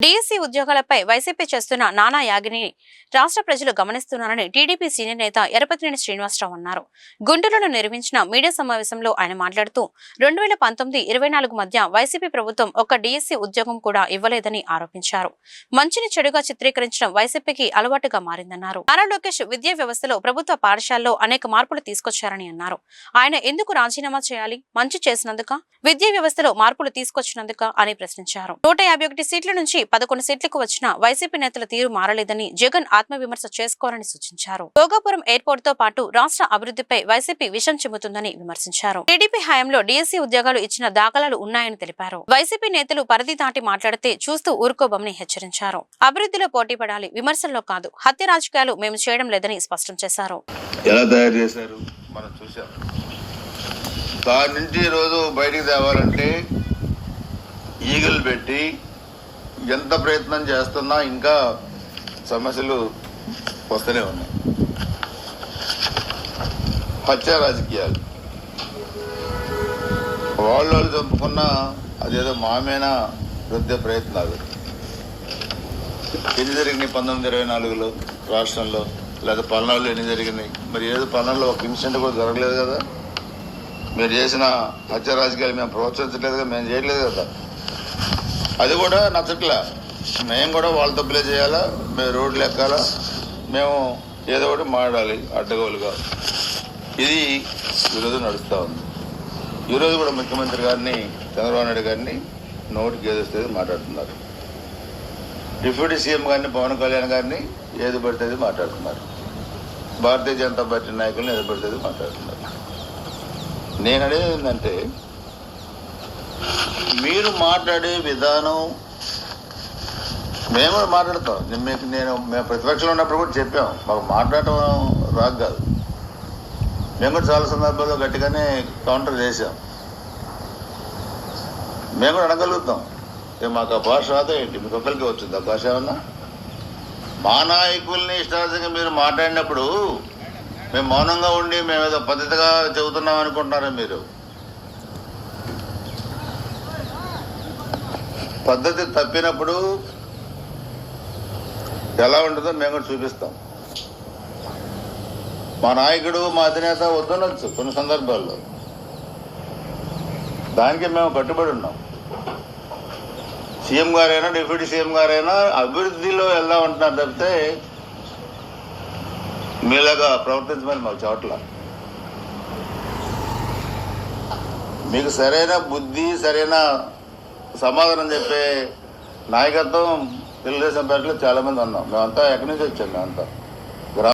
DSC ఉద్యోగాలపై YCP చేస్తున్న నానా యాగిని రాష్ట్ర ప్రజలు గమనిస్తున్నారని టీడీపీ సీనియర్ నేత ఎరపతినేని శ్రీనివాసరావు అన్నారు. గుంటూరులో నిర్వహించిన మీడియా సమావేశంలో ఆయన మాట్లాడుతూ 2019-24 మధ్య వైసీపీ ప్రభుత్వం ఒక్క డీఎస్సీ ఉద్యోగం కూడా ఇవ్వలేదని ఆరోపించారు. మంచిని చెడుగా చిత్రీకరించడం వైసీపీకి అలవాటుగా మారిందన్నారు. నారా లోకేష్ విద్యా వ్యవస్థలో ప్రభుత్వ పాఠశాలలో అనేక మార్పులు తీసుకొచ్చారని అన్నారు. ఆయన ఎందుకు రాజీనామా చేయాలి? మంచి చేసినందుక, విద్యా వ్యవస్థలో మార్పులు తీసుకొచ్చినందుక అని ప్రశ్నించారు. 151 సీట్ల నుంచి 11 సీట్లకు వచ్చిన వైసీపీ నేతల తీరు మారలేదని జగన్ ఆత్మవిమర్శ చేసుకోవాలని సూచించారు. భోగాపురం ఎయిర్పోర్ట్ తో పాటు రాష్ట్ర అభివృద్ధిపై వైసీపీ విషం చిమ్ముతుందని విమర్శించారు. టీడీపీ హయాంలో డీఎస్సీ ఉద్యోగాలు ఇచ్చిన దాఖలాలు ఉన్నాయని తెలిపారు. వైసీపీ నేతలు పరిధి దాటి మాట్లాడితే చూస్తూ ఊరుకోబోమని హెచ్చరించారు. అభివృద్ధిలో పోటీ పడాలి, విమర్శల్లో కాదు. హత్య రాజకీయాలు మేము చేయడం లేదని స్పష్టం చేశారు. ఎలా తయారు చేశారు మనం చూసాం. దాని నుంచి రోజు బయటికి తేవాలంటే ఈగలు పెట్టి ఎంత ప్రయత్నం చేస్తున్నా ఇంకా సమస్యలు వస్తూనే ఉన్నాయి. హత్య రాజకీయాలు వాళ్ళు చంపుకున్న అదేదో మామేనా వృద్ధి ప్రయత్నాలు ఎన్ని జరిగినాయి 1924లో రాష్ట్రంలో, లేదా పల్నాడులో ఎన్ని జరిగినాయి? మరి ఏదో పల్నాడులో ఒక ఇన్సిడెంట్ కూడా జరగలేదు కదా. మీరు చేసిన హత్య రాజకీయాలు మేము ప్రోత్సహించలేదు కదా, మేము చేయట్లేదు కదా. అది కూడా నచ్చట్లే. మేము కూడా వాళ్ళ తప్పులే చేయాలా, మేము రోడ్లు ఎక్కాలా, మేము ఏదో ఒకటి మాట్లాడాలి అడ్డగోలుగా. ఇది ఈరోజు నడుస్తూ ఉంది. ఈరోజు కూడా ముఖ్యమంత్రి గారిని, చంద్రబాబు నాయుడు గారిని నోటికి ఏదొస్తే మాట్లాడుతున్నారు. డిప్యూటీ సీఎం గారిని, పవన్ కళ్యాణ్ గారిని ఏది పడితే మాట్లాడుతున్నారు. భారతీయ జనతా పార్టీ నాయకులను ఏది పడితే మాట్లాడుతున్నారు. నేను అనేది ఏంటంటే, మీరు మాట్లాడే విధానం మేము కూడా మాట్లాడతాం. మేము ప్రతిపక్షంలో ఉన్నప్పుడు కూడా చెప్పాం, మాకు మాట్లాడటం రాదు కాదు. మేము కూడా చాలా సందర్భాల్లో గట్టిగానే కౌంటర్ చేసాం. మేము కూడా అడగలుగుతాం. మాకు ఆ భాష రాదా ఏంటి? మీకు ఒక్కరికి వచ్చింది ఆ భాష ఏమన్నా? మా నాయకుల్ని ఇష్టార్థంగా మీరు మాట్లాడినప్పుడు మేము మౌనంగా ఉండి మేము ఏదో పద్ధతిగా చెబుతున్నాం అనుకుంటున్నారా? మీరు పద్ధతి తప్పినప్పుడు ఎలా ఉంటుందో మేము కూడా చూపిస్తాం. మా నాయకుడు, మా అధినేత వద్దనొచ్చు కొన్ని సందర్భాల్లో. దానికి మేము కట్టుబడి ఉన్నాం. సీఎం గారైనా, డిప్యూటీ సీఎం గారైనా అభివృద్ధిలో వెళ్దామంటున్నారు తప్పితే మీలాగా ప్రవర్తించమని మాకు చోట్ల. మీకు సరైన బుద్ధి, సరైన సమాధానం చెప్పే నాయకత్వం తెలుగుదేశం పార్టీలో చాలామంది ఉన్నాం. మేమంతా ఎక్కడి నుంచి వచ్చాం. మేమంతా